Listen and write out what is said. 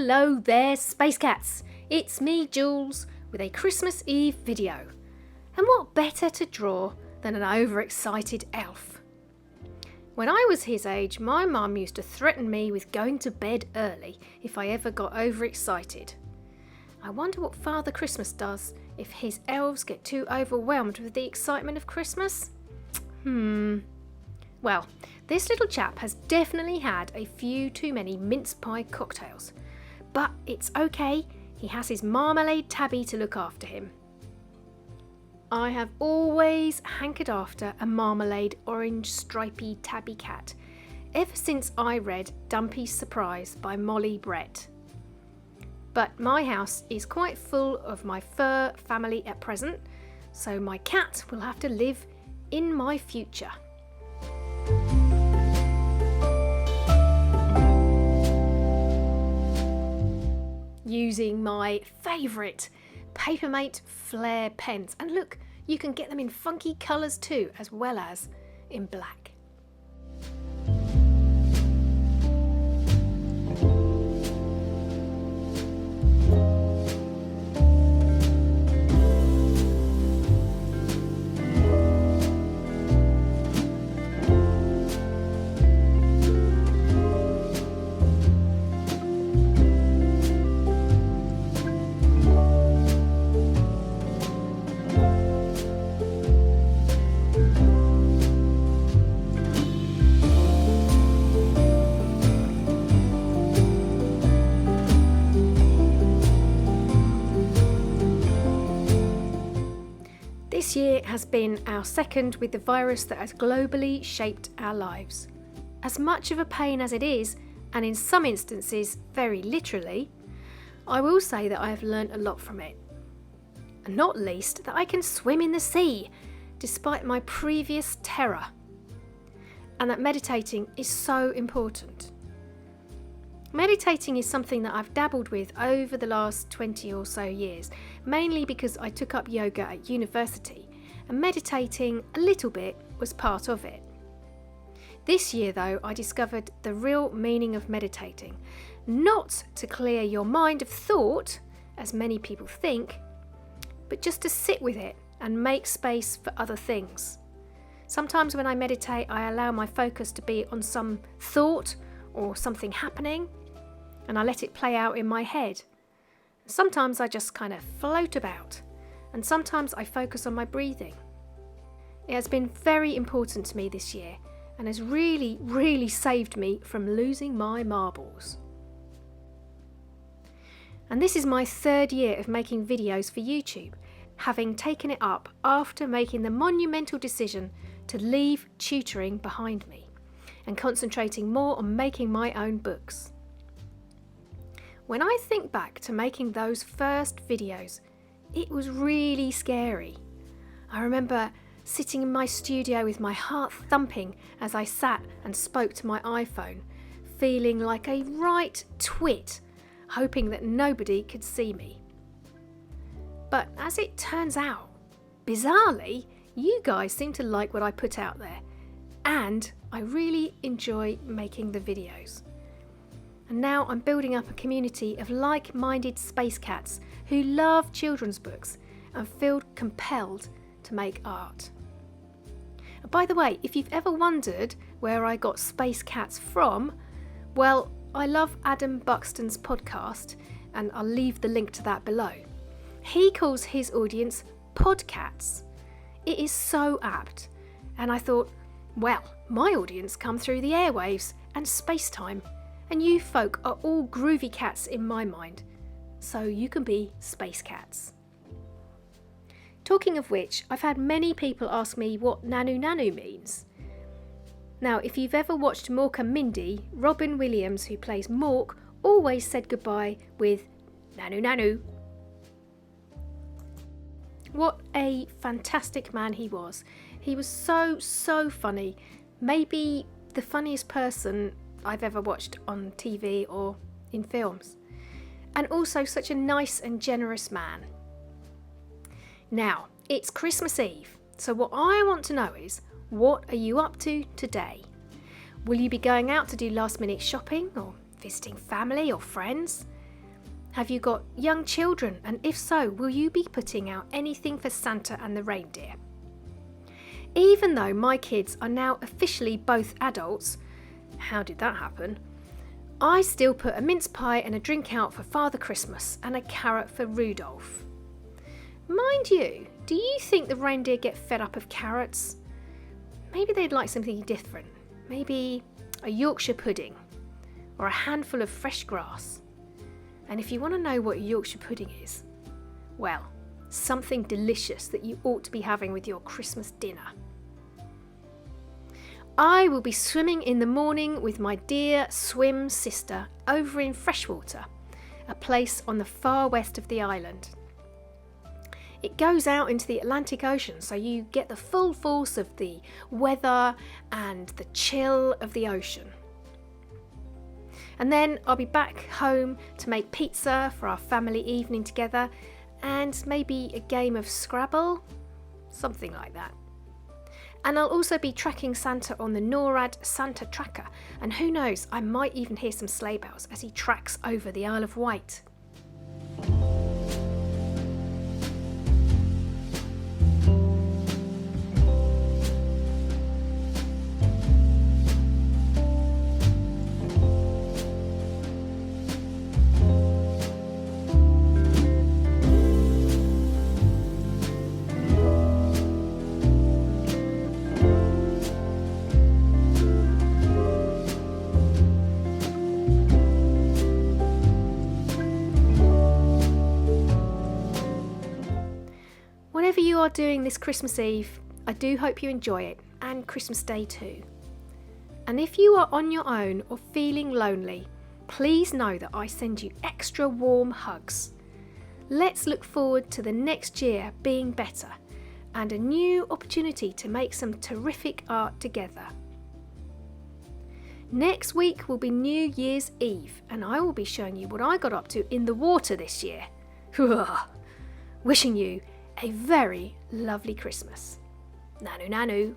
Hello there, Space Cats! It's me, Jules, with a Christmas Eve video. And what better to draw than an overexcited elf? When I was his age, my mum used to threaten me with going to bed early if I ever got overexcited. I wonder what Father Christmas does if his elves get too overwhelmed with the excitement of Christmas? Well, this little chap has definitely had a few too many mince pie cocktails. But it's okay, he has his marmalade tabby to look after him. I have always hankered after a marmalade orange stripy tabby cat, ever since I read Dumpy's Surprise by Molly Brett. But my house is quite full of my fur family at present, so my cat will have to live in my future. Using my favourite Papermate Flair pens, and look, you can get them in funky colours too, as well as in black. This year has been our second with the virus that has globally shaped our lives. As much of a pain as it is, and in some instances very literally, I will say that I have learnt a lot from it. And not least that I can swim in the sea, despite my previous terror. And that meditating is so important. Meditating is something that I've dabbled with over the last 20 or so years, mainly because I took up yoga at university, and meditating a little bit was part of it. This year though, I discovered the real meaning of meditating, not to clear your mind of thought, as many people think, but just to sit with it and make space for other things. Sometimes when I meditate, I allow my focus to be on some thought or something happening, and I let it play out in my head. Sometimes I just kind of float about, and sometimes I focus on my breathing. It has been very important to me this year, and has really, really saved me from losing my marbles. And this is my third year of making videos for YouTube, having taken it up after making the monumental decision to leave tutoring behind me, and concentrating more on making my own books. When I think back to making those first videos, it was really scary. I remember sitting in my studio with my heart thumping as I sat and spoke to my iPhone, feeling like a right twit, hoping that nobody could see me. But as it turns out, bizarrely, you guys seem to like what I put out there, and I really enjoy making the videos. And now I'm building up a community of like-minded space cats who love children's books and feel compelled to make art. And by the way, if you've ever wondered where I got space cats from, well, I love Adam Buxton's podcast, and I'll leave the link to that below. He calls his audience podcats. It is so apt, and I thought, well, my audience come through the airwaves and space-time, and you folk are all groovy cats in my mind, so you can be space cats. Talking of which, I've had many people ask me what Nanu Nanu means. Now, if you've ever watched Mork and Mindy, Robin Williams, who plays Mork, always said goodbye with Nanu Nanu. What a fantastic man he was. He was so funny. Maybe the funniest person I've ever watched on TV or in films. And also such a nice and generous man. Now, it's Christmas Eve, so what I want to know is, what are you up to today? Will you be going out to do last minute shopping or visiting family or friends? Have you got young children? And if so, will you be putting out anything for Santa and the reindeer? Even though my kids are now officially both adults, how did that happen? I still put a mince pie and a drink out for Father Christmas and a carrot for Rudolph. Mind you, do you think the reindeer get fed up of carrots? Maybe they'd like something different. Maybe a Yorkshire pudding or a handful of fresh grass. And if you want to know what Yorkshire pudding is, well, something delicious that you ought to be having with your Christmas dinner. I will be swimming in the morning with my dear swim sister over in Freshwater, a place on the far west of the island. It goes out into the Atlantic Ocean, so you get the full force of the weather and the chill of the ocean. And then I'll be back home to make pizza for our family evening together and maybe a game of Scrabble, something like that. And I'll also be tracking Santa on the NORAD Santa Tracker, and who knows, I might even hear some sleigh bells as he tracks over the Isle of Wight. Whatever you are doing this Christmas Eve, I do hope you enjoy it, and Christmas Day too. And if you are on your own or feeling lonely, please know that I send you extra warm hugs. Let's look forward to the next year being better and a new opportunity to make some terrific art together. Next week will be New Year's Eve, and I will be showing you what I got up to in the water this year. Wishing you a very lovely Christmas. Nanu nanu.